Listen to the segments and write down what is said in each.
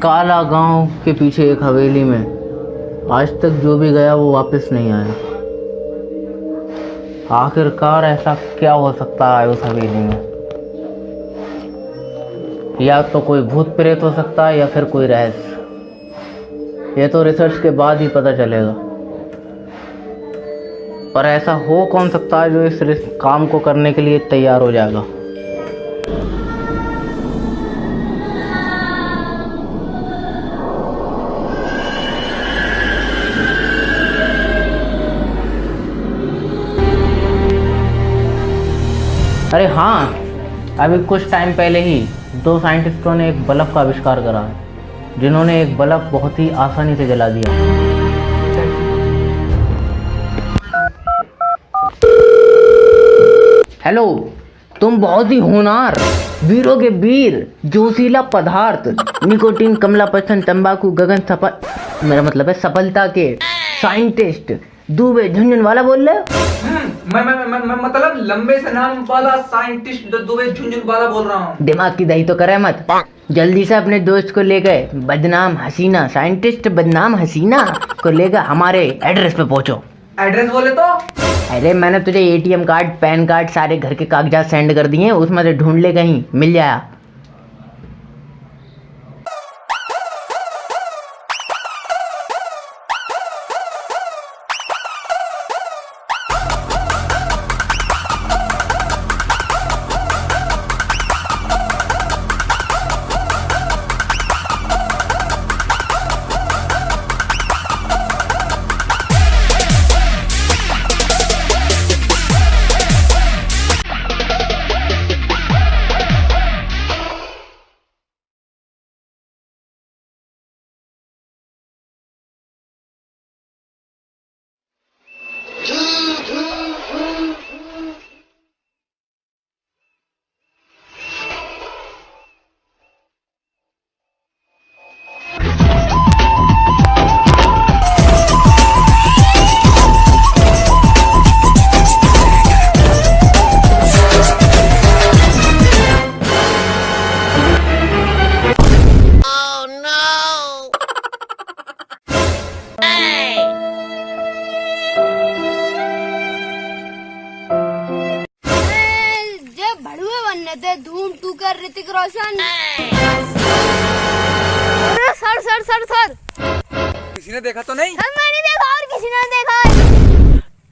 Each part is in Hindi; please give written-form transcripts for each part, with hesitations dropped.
काला गांव के पीछे एक हवेली में आज तक जो भी गया वो वापस नहीं आया। आखिरकार ऐसा क्या हो सकता है उस हवेली में? या तो कोई भूत प्रेत हो सकता है या फिर कोई रहस्य। ये तो रिसर्च के बाद ही पता चलेगा। पर ऐसा हो कौन सकता है जो इस काम को करने के लिए तैयार हो जाएगा? अरे हाँ, अभी कुछ टाइम पहले ही 2 साइंटिस्टों ने एक बल्ब का आविष्कार करा है, जिन्होंने एक बल्ब बहुत ही आसानी से जला दिया। हेलो, तुम बहुत ही होनहार, वीरों के वीर, जोशीला पदार्थ, निकोटीन, कमला पसंद, तंबाकू, गगन सफल, मेरा मतलब है सफलता के साइंटिस्ट दुबे झुंझुनवाला बोल रहे हो? मैं मतलब लंबे से नाम वाला साइंटिस्ट दुबे झुंझुनवाला बोल रहा हूँ। दिमाग की दही तो करे मत। जल्दी से अपने दोस्त को ले गए बदनाम हसीना, साइंटिस्ट बदनाम हसीना को लेकर हमारे एड्रेस पे पहुंचो। एड्रेस बोले तो? अरे मैंने तुझे एटीएम कार्ड, पैन कार्ड, सारे घर के कागजात सेंड कर दिए, उसमें से ढूंढ ले, कहीं मिल जाएगा। धूम टू कर Hrithik Roshan. Sir sir sir sir किसी ने देखा तो नहीं? सर मैंने देखा और किसी ने देखा।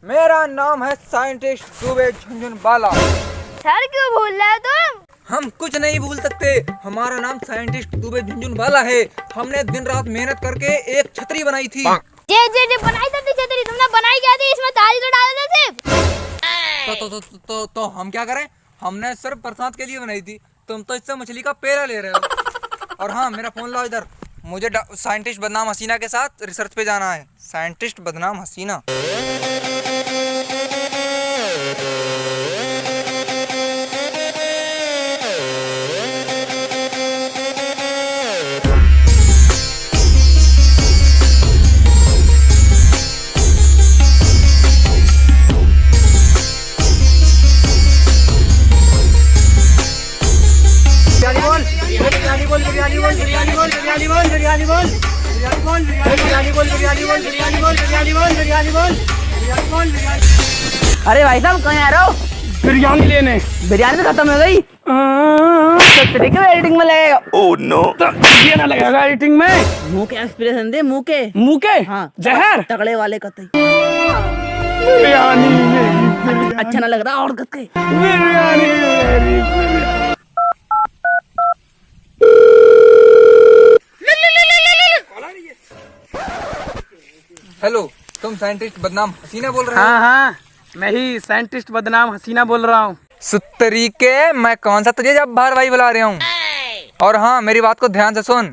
मेरा नाम है साइंटिस्ट दुबे झुंझुनवाला। सर क्यों भूल रहे हो तुम? हम कुछ नहीं भूल सकते, हमारा नाम साइंटिस्ट दुबे झुंझुनवाला है। हमने दिन रात मेहनत करके एक छतरी बनाई थी। जे बनाई थी छतरी, तुमने बनाई क्या थी? इसमें तारी तो डाल दे सिर्फ। तो हम क्या करें? हमने सिर्फ प्रसाद के लिए बनाई थी। तुम तो इससे मछली का पेड़ा ले रहे हो। और हाँ, मेरा फोन लाओ इधर। मुझे साइंटिस्ट बदनाम हसीना के साथ रिसर्च पे जाना है। साइंटिस्ट बदनाम हसीना। अरे भाई साहब, कहाँ आ रहे हो? बिरयानी लेने। बिरयानी तो खत्म हो गई। एडिटिंग में लगेगा। ओह नो, ये ना लगेगा एडिटिंग में। मुंह के एक्सप्रेशन दे, मुंह के। मुंह के? हाँ, जहर तगड़े वाले कतई। बिरयानी अच्छा ना लग रहा और कतई। बिरयानी। हेलो, तुम साइंटिस्ट बदनाम हसीना बोल रहे हो? हाँ हाँ, मैं ही साइंटिस्ट बदनाम हसीना बोल रहा हूँ। सुतरीके, मैं कौन सा तुझे जब बाहर भाई बुला रहा हूँ। और हाँ, मेरी बात को ध्यान से सुन।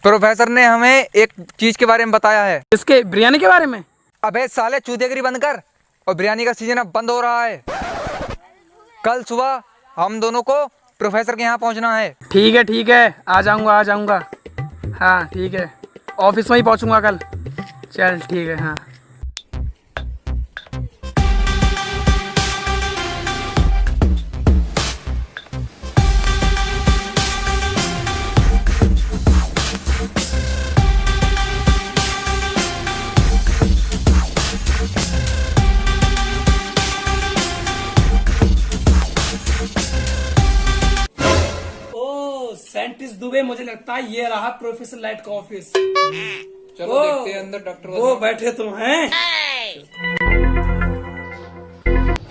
प्रोफेसर ने हमें एक चीज के बारे में बताया है। इसके बिरयानी के बारे में? अबे साले, चूतियागिरी बंद कर। और बिरयानी का सीजन अब बंद हो रहा है। कल सुबह हम दोनों को प्रोफेसर के यहाँ पहुँचना है। ठीक है, आ जाऊँगा। हाँ ठीक है, ऑफिस में ही पहुँचूंगा कल। चल ठीक है। हाँ साइंटिस्ट दुबे, मुझे लगता है ये रहा प्रोफेसर लाइट का ऑफिस। चलो देखते हैं अंदर डॉक्टर वो बैठे तो हैं।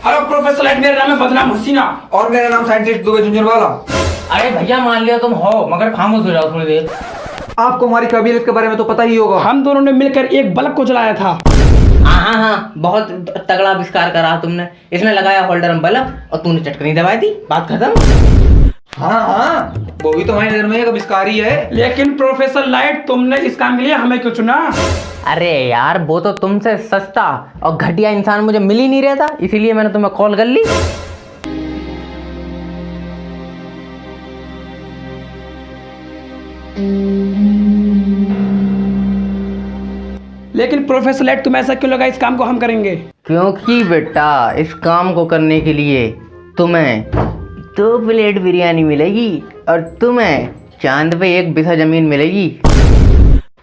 हेलो प्रोफेसर लाइट, मेरा नाम है बदनाम हसीना। और मेरा नाम साइंटिस्ट दुबे झुंझुनवाला। अरे भैया मान लिया तुम हो, मगर खामोश हो जाओ थोड़ी देर। आपको हमारी काबिलियत के बारे में तो पता ही होगा। हम दोनों ने मिलकर एक बल्ब को जलाया था। हाँ, बहुत तगड़ा आविष्कार करा तुमने। इसमें लगाया होल्डर में बल्ब और तूने चटकनी दबाई दी, बात खत्म। हाँ, वो भी तो हमारी नजर में एक आविष्कार ही है। लेकिन प्रोफेसर लाइट, तुमने इस काम के लिए हमें क्यों चुना? अरे यार, वो तो तुमसे सस्ता और घटिया इंसान मुझे मिल ही नहीं रहा था, इसीलिए मैंने तुम्हें कॉल कर ली। लेकिन प्रोफेसर लाइट, तुम ऐसा क्यों लगा इस काम को हम करेंगे? क्योंकि बेटा, इस काम को करने के लिए तुम्हें 2 प्लेट बिरयानी मिलेगी और तुम्हें चांद पे 1 बिस्सा जमीन मिलेगी।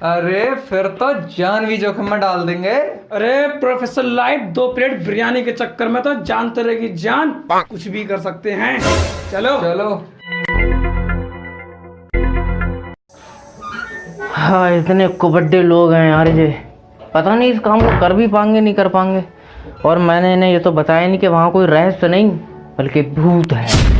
अरे फिर तो जान भी जोखिम में डाल देंगे। अरे प्रोफेसर लाइट, 2 प्लेट बिरयानी के चक्कर में तो जान तो रहेगी जान, कुछ भी कर सकते हैं। चलो चलो। हाँ, इतने कुबड्डे लोग हैं यार, ये पता नहीं इस काम को कर भी पाएंगे नहीं कर पाएंगे। और मैंने इन्हें ये तो बताया नहीं कि वहाँ कोई रहस्य नहीं बल्कि भूत है।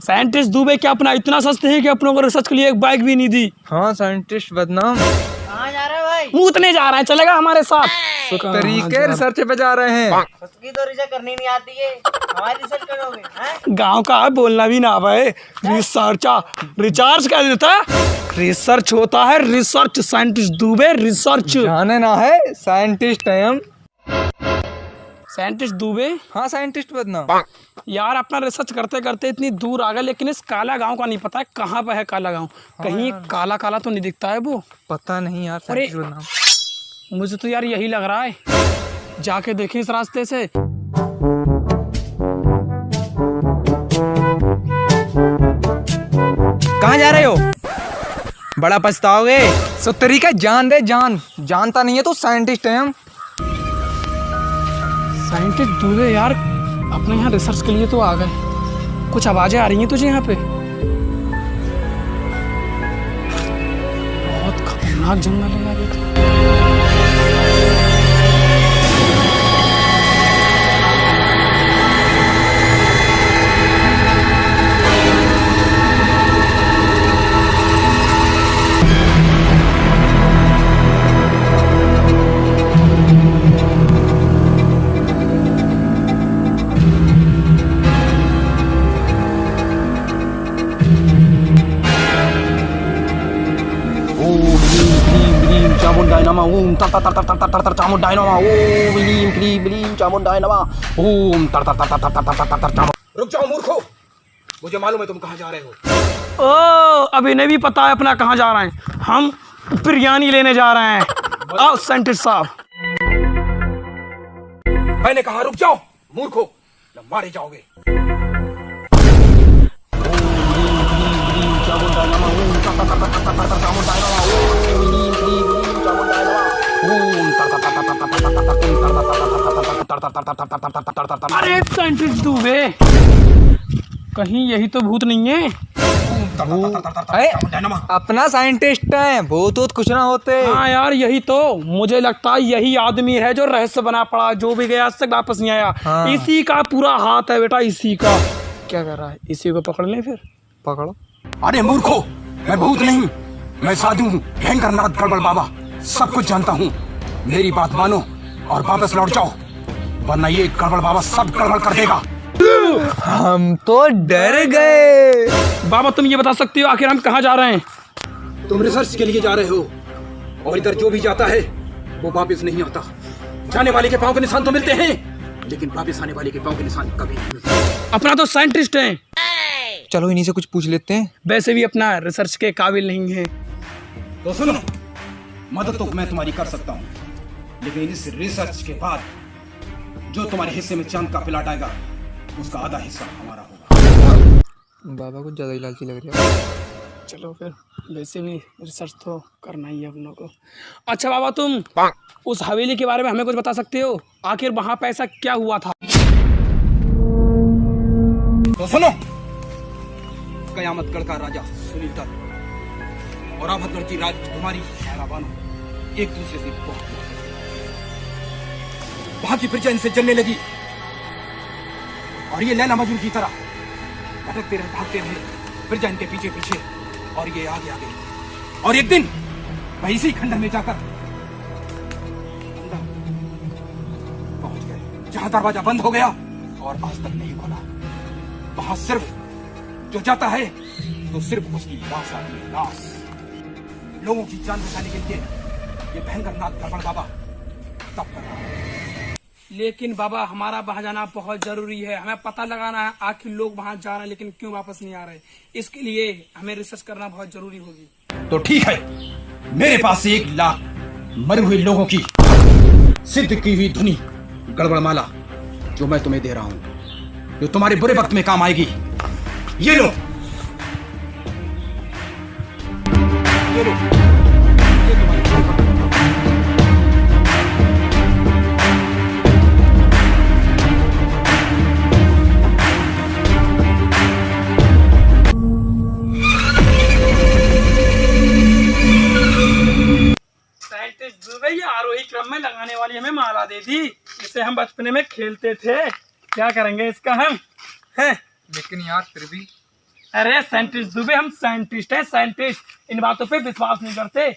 साइंटिस्ट दुबे, क्या अपना इतना सस्ते हैं कि अपनों को रिसर्च के लिए एक बाइक भी नहीं दी? हाँ साइंटिस्ट बदनाम। कहाँ जा रहे हो भाई? मूतने जा रहे हैं, चलेगा हमारे साथ? तरीके रिसर्च पे जा रहे हैं। उसकी तो रिसर्च करनी नहीं आती है, हमारी रिसर्च करोगे हैं? गांव का है, बोलना भी ना आवे। रिसर्च क्या देता है? रिसर्च होता है रिसर्च। साइंटिस्ट दुबे रिसर्च जाने ना है, साइंटिस्ट है हम। साइंटिस्ट दुबे, हाँ साइंटिस्ट बदनाम। यार अपना रिसर्च करते करते इतनी दूर आ गए, लेकिन इस काला गांव का नहीं पता है कहाँ पे है काला गांव। कहीं काला काला तो नहीं दिखता है वो? पता नहीं यार, अरे साइंटिस्ट बदनाम। मुझे तो यार यही लग रहा है, जाके देखें इस रास्ते से। कहाँ जा रहे हो? बड़ा पछताओगे। सो तरीका जान दे, जान जानता नहीं है तो साइंटिस्ट है हम। साइंटिस्ट दुबे यार, अपने यहाँ रिसर्च के लिए तो आ गए। कुछ आवाजें आ रही हैं तुझे यहाँ पे? बहुत खतरनाक जंगल है यार ये तो। रुक जाओ मूर्खो, मुझे मालूम है तुम कहाँ जा रहे हो। ओ, अभी नहीं भी पता है अपना कहाँ जा रहे हैं। हम बिरयानी लेने जा रहे हैं। आओ साइंटिस्ट साहब। मैंने कहा रुक जाओ मूर्खो, न मारे जाओगे। अरे साइंटिस्ट दुबे, कहीं यही तो भूत नहीं है? अरे अपना साइंटिस्ट है, भूत वूत कुछ ना होते। हाँ यार, यही तो मुझे लगता है, यही आदमी है जो रहस्य बना पड़ा, जो भी गया आज तक वापस नहीं आया। हाँ। इसी का पूरा हाथ है बेटा, इसी का। क्या कर रहा है? इसी को पकड़ ले फिर। पकड़ो। अरे मूर्खो, मैं भूत नहीं, मैं साधु हूँ, भयंकर नाथ गड़बड़ बाबा, सब कुछ जानता हूँ। मेरी बात मानो और वापस लौट जाओ, वरना ये गड़बड़ बाबा सब गड़बड़ कर देगा। हम तो डर गए। बाबा तुम ये बता सकती हो आखिर हम कहाँ जा रहे हैं? तुम रिसर्च के लिए जा रहे हो, और इधर जो भी जाता है वो वापस नहीं आता। जाने वाले के पाँव के निशान तो मिलते हैं, लेकिन वापस आने वाले के पाँव के निशान कभी नहीं मिलते। अपना तो साइंटिस्ट है। चलो इन्हीं से कुछ पूछ लेते हैं। वैसे भी अपना रिसर्च के काबिल नहीं है। तो सुनो, मदद तो मैं तुम्हारी कर सकता हूँ, लेकिन इस रिसर्च के बाद जो तुम्हारे हिस्से में चांद का प्लाट आएगा, उसका आधा हिस्सा हमारा होगा। बाबा कुछ ज्यादा ही लालची लग रही है। चलो फिर वैसे भी रिसर्च तो करना ही है हम लोग को। अच्छा बाबा, तुम उस हवेली के बारे में हमें कुछ बता सकते हो? आखिर वहाँ पे ऐसा क्या हुआ था? तो सुनो, कयामतगढ़ का राजा सुनील दत्त और आफतगढ़ की राजकुमारी हैरा बानो एक दूसरे से बहुत वहां की प्रजा इनसे जलने लगी और ये लैला मजनू की तरह भटकते रहे, भागते रहे, प्रजा इनके पीछे पीछे और ये आगे आगे। और एक दिन वह इसी खंडर में जाकर अंदर पहुंच गए जहां दरवाजा बंद हो गया और आज तक नहीं खोला। वहां सिर्फ जो जाता है तो सिर्फ उसकी लाश आती है, लाश। लोगों की जान बचाने के लिए ये भयंकर नाथ गड़बड़ बाबा तब कर रहा है। लेकिन बाबा, हमारा वहाँ जाना बहुत जरूरी है। हमें पता लगाना है आखिर लोग वहाँ जा रहे हैं लेकिन क्यों वापस नहीं आ रहे। इसके लिए हमें रिसर्च करना बहुत जरूरी होगी। तो ठीक है, मेरे पास 1 लाख मरे हुए लोगों की सिद्ध की हुई धुनी गड़बड़ माला जो मैं तुम्हें दे रहा हूं, जो तुम्हारे बुरे वक्त में काम आएगी। ये लो, ये लो, ये तुम्हारे बुरे वक्त में काम आएगी। साइंटिस्ट दुबे ये आरोही क्रम में लगाने वाली हमें माला दे दी। इसे हम बचपने में खेलते थे। क्या करेंगे इसका हम? हैं? लेकिन यार फिर भी अरे साइंटिस्ट दुबे, हम साइंटिस्ट हैं, साइंटिस्ट। इन बातों पे विश्वास नहीं करते।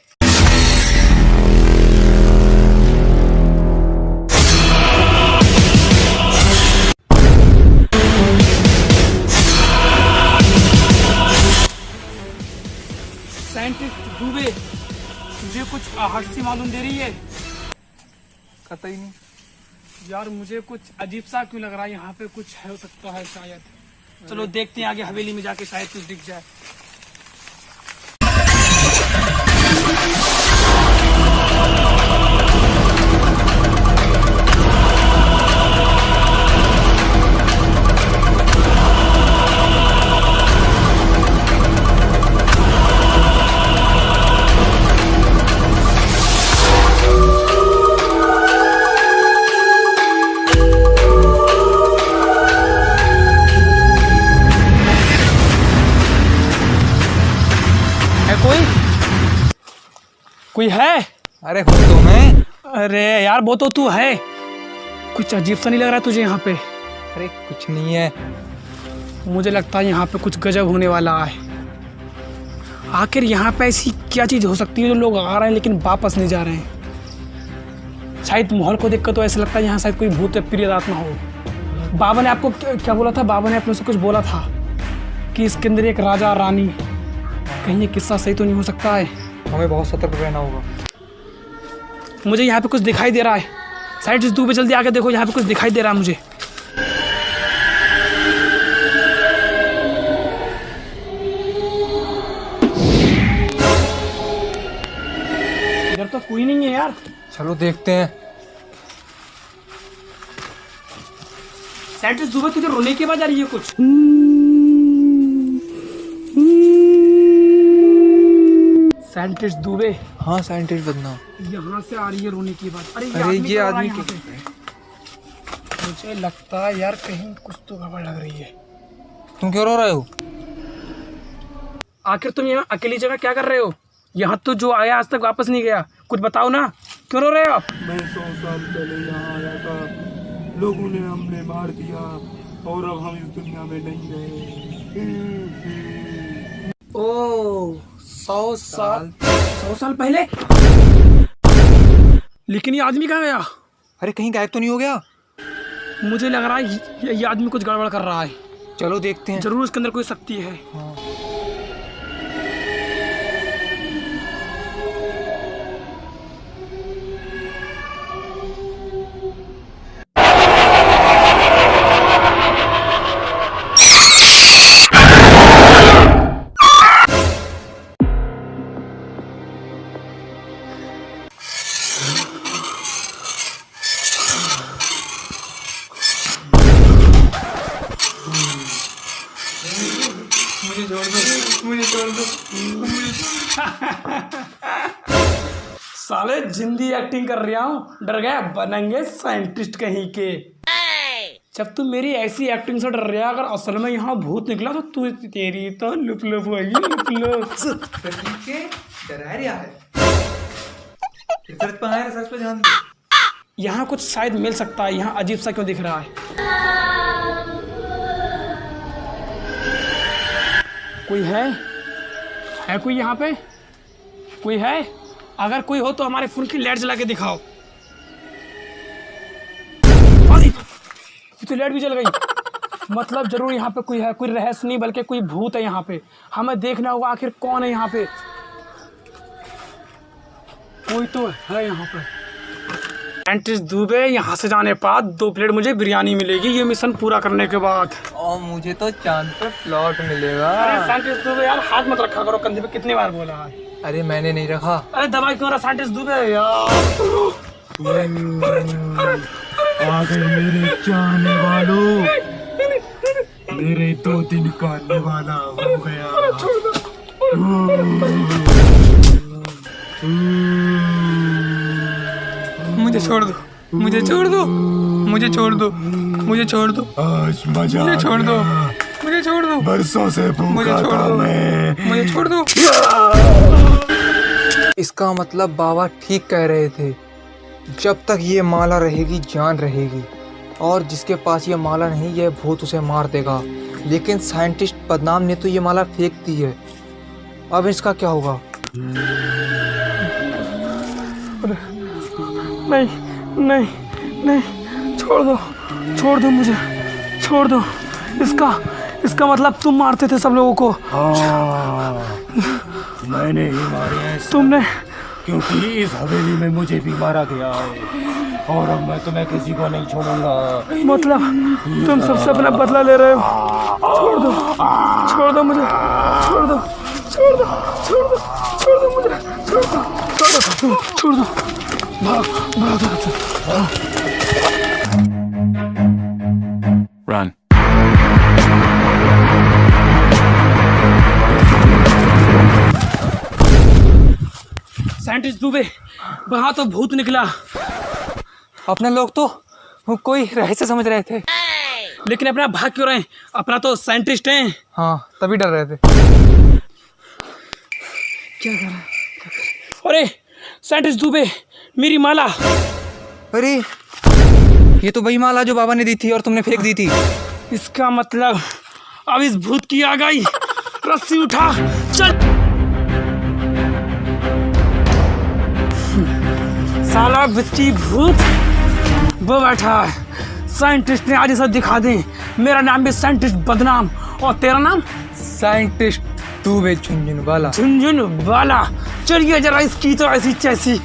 साइंटिस्ट दुबे, मुझे कुछ आहट सी मालूम दे रही है। कतई नहीं यार मुझे कुछ अजीब सा क्यों लग रहा है। यहाँ पे कुछ हो सकता है शायद। चलो देखते हैं आगे हवेली में जाके, शायद कुछ दिख जाए। कोई है? अरे हो तो मैं। अरे यार वो तो तू है। कुछ अजीब सा नहीं लग रहा है तुझे यहाँ पे? अरे कुछ नहीं है। मुझे लगता है यहाँ पे कुछ गजब होने वाला है। आखिर यहाँ पे ऐसी क्या चीज़ हो सकती है जो लोग आ रहे हैं लेकिन वापस नहीं जा रहे हैं? शायद माहौल को देखकर तो ऐसा लगता है यहाँ शायद कोई भूत या प्रिय आत्मा हो। बाबा ने आपको क्या बोला था? बाबा ने अपने से कुछ बोला था कि इसके अंदर एक राजा और रानी। कहीं ये किस्सा सही तो नहीं हो सकता है? हमें बहुत सतर्क रहना होगा। मुझे यहाँ पे कुछ दिखाई दे रहा है। साइड से पे जल्दी आके देखो, यहाँ पे कुछ दिखाई दे रहा है मुझे। इधर तो कोई नहीं है यार। चलो देखते हैं। साइड से दुबे, तुझे रोने की आवाज आ रही है कुछ? साइंटिस्ट दुबे। हाँ साइंटिस्ट बदनाम। यहाँ से आ रही है रोने की बात। अरे ये आदमी के मुझे लगता है यार कहीं कुछ तो गड़बड़ लग रही है। तुम क्यों रो रहे हो? आखिर तुम यहाँ अकेली जगह क्या कर रहे हो? यहाँ तो जो आया आज तक वापस नहीं गया। कुछ बताओ ना, क्यों रो रहे हो आप? मैं 100 साल पहले यहाँ आया था, लोगों ने हमने मार दिया और अब हम इस दुनिया में नहीं रहे। ओ 100 साल पहले? लेकिन ये आदमी कहाँ गया? अरे कहीं गायब तो नहीं हो गया? मुझे लग रहा है ये आदमी कुछ गड़बड़ कर रहा है। चलो देखते हैं। जरूर उसके अंदर कोई शक्ति है। हाँ। मुझे जोड़ दो। साले जिंदी एक्टिंग कर रहा हूँ, डर गया, बनेंगे साइंटिस्ट कहीं के। जब तू मेरी ऐसी एक्टिंग से डर रहा, अगर असल में यहाँ भूत निकला तो तू तेरी तो लुप लुप होगी, लुप लुप। डरा रहा है। रिसर्च पे आए, रिसर्च पे ध्यान दे। यहाँ कुछ शायद मिल सकता है, यहाँ अजीब सा क्यों दिख रहा है? कोई है कोई यहाँ पे? कोई है? अगर कोई हो तो हमारे फोन की लाइट जला के दिखाओ। अरे, ये तो लाइट भी जल गई। मतलब जरूर यहाँ पे कोई है, कोई रहस्य नहीं बल्कि कोई भूत है यहाँ पे। हमें देखना होगा आखिर कौन है यहाँ पे। कोई तो है यहाँ पे। साइंटिस्ट दुबे, यहाँ से जाने बाद 2 प्लेट मुझे बिरयानी मिलेगी ये मिशन पूरा करने के बाद। और मुझे तो चांद पे प्लॉट मिलेगा। अरे साइंटिस्ट दुबे यार, हाथ मत रखा करो कंधे पे, कितनी बार बोला है। अरे मैंने नहीं रखा। अरे दवाई क्यों रहा साइंटिस्ट दुबे यार। आ गए मेरे चाहने वालों, मेरे 2 दिन का निवाला हो गया। मुझे छोड़ दो, मुझे छोड़ दो, मुझे छोड़ दो, मुझे छोड़ दो, आज मजा मुझे छोड़ दो, आ गया। मुझे छोड़ दो, बरसों से मुझे भूखा छोड़ था दो, मैं। मुझे छोड़ दो। इसका मतलब बाबा ठीक कह रहे थे, जब तक ये माला रहेगी जान रहेगी, और जिसके पास ये माला नहीं ये भूत उसे मार देगा। लेकिन साइंटिस्ट बदनाम ने तो ये माला फेंक दी है, अब इसका क्या होगा? नहीं नहीं नहीं, छोड़ दो मुझे, छोड़ दो। इसका मतलब तुम मारते थे सब लोगों को। हाँ, मैंने ही मारे हैं सब, तुमने? क्योंकि इस हवेली में मुझे भी मारा गया है और अब मैं तुम्हें किसी को नहीं छोड़ूंगा। मतलब तुम सबसे अपना बदला ले रहे हो? छोड़ दो मुझे, छोड़ दो मुझे, छोड़ दो। भाग Run. साइंटिस्ट दुबे, वहां तो भूत निकला। अपने लोग तो कोई रहस्य समझ रहे थे, लेकिन अपना भाग क्यों रहे हैं? अपना तो साइंटिस्ट हैं। हाँ तभी डर रहे थे। क्या कर रहे हैं? अरे साइंटिस्ट दुबे, मेरी माला। अरे ये तो वही माला जो बाबा ने दी थी और तुमने फेंक दी थी। इसका मतलब अब इस भूत की आ गई। रस्सी उठा, चल। साला बिच्ची भूत वो बैठा है। साइंटिस्ट ने आज ये सब दिखा दी। मेरा नाम भी साइंटिस्ट बदनाम, और तेरा नाम? साइंटिस्ट दुबे झुनझुन वाला। झुनझुन वाला। चलिए जरा इसकी तो ऐसी चैसी।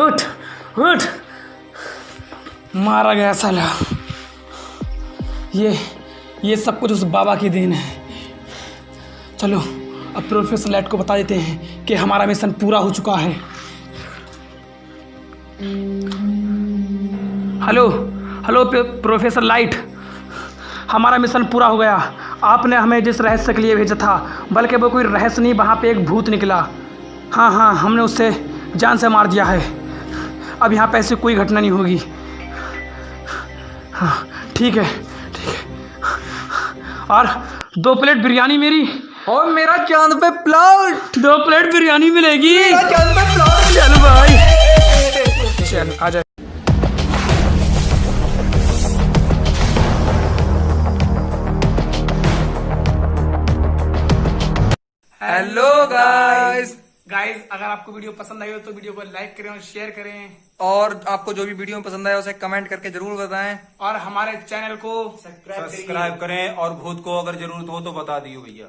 उठ उठ, मारा गया साला। ये सब कुछ उस बाबा की देन है। चलो अब प्रोफेसर लाइट को बता देते हैं कि हमारा मिशन पूरा हो चुका है। हेलो हेलो प्रोफेसर लाइट, हमारा मिशन पूरा हो गया। आपने हमें जिस रहस्य के लिए भेजा था, बल्कि वो कोई रहस्य नहीं, वहाँ पे एक भूत निकला। हाँ, हमने उससे जान से मार दिया है। अब यहाँ पे ऐसी कोई घटना नहीं होगी। हाँ ठीक है। और 2 प्लेट बिरयानी मेरी, और मेरा चांद पे प्लॉट। 2 प्लेट बिरयानी मिलेगी। मेरा चांद पे प्लॉट। चल भाई, चल आ जा। हेलो गाइस, अगर आपको वीडियो पसंद आई हो तो वीडियो को लाइक करें और शेयर करें, और आपको जो भी वीडियो पसंद आया उसे कमेंट करके जरूर बताएं। और हमारे चैनल को सब्सक्राइब करें, और भूत को अगर जरूरत हो तो बता दियो भैया।